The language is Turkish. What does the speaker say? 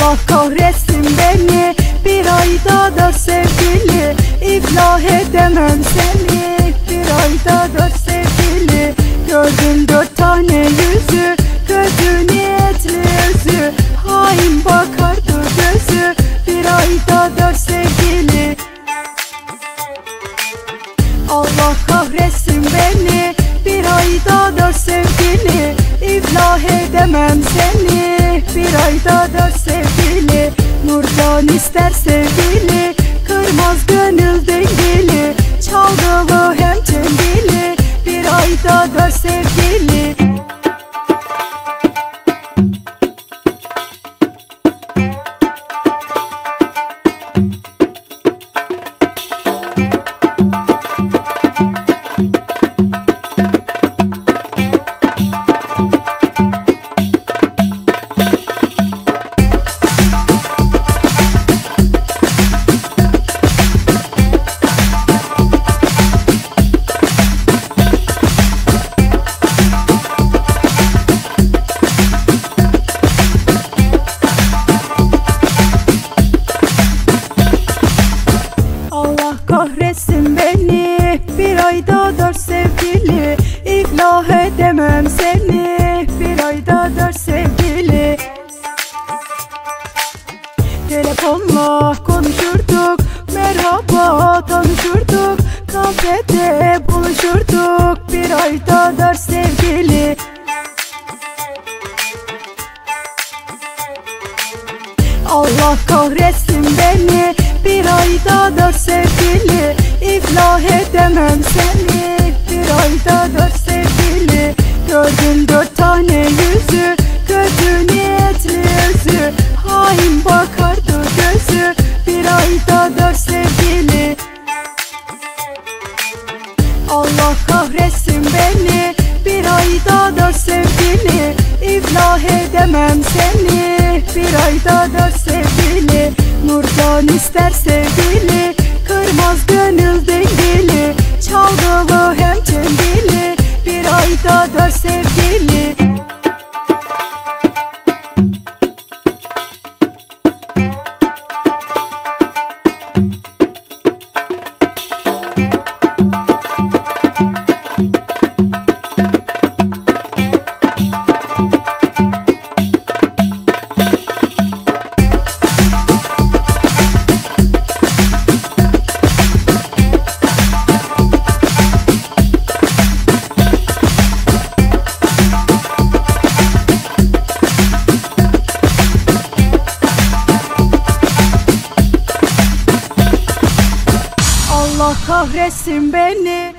Allah kahretsin beni, bir ayda 4 sevgili, iflah edemem seni. Bir ayda 4 sevgili, gördüm 4 tane yüzü, kötü niyetli yüzü, hain bakardı gözü. Bir ayda 4 sevgili. Allah kahretsin beni, bir ayda 4 sevgili, iflah edemem seni. Bir ayda 4 sevgili, nurdan ister sevgili, kırmaz gönül dengeli, çaldığı hem çengeli. Bir ayda 4 sevgili. Kahretsin beni, bir ayda 4 sevgili, iflah edemem seni. Bir ayda 4 sevgili. Telefonla konuşurduk, merhaba tanışırdık, kafede buluşurduk. Bir ayda 4 sevgili. Allah kahretsin beni, bir ayda 4 sevgili, iflah edemem seni. Bir ayda 4 sevgili, gördüm 4 tane yüzü, kötü niyetli yüzü, hain bakardı gözü. Bir ayda 4 sevgili. Allah kahretsin beni, bir ayda 4 sevgili, iflah edemem seni. Bir ayda 4 sevgili, nurdan ister sevgili, kırmaz gönül dengeli, çaldığı hem çengeli. Bir ayda 4 sevgili. Allah kahretsin beni,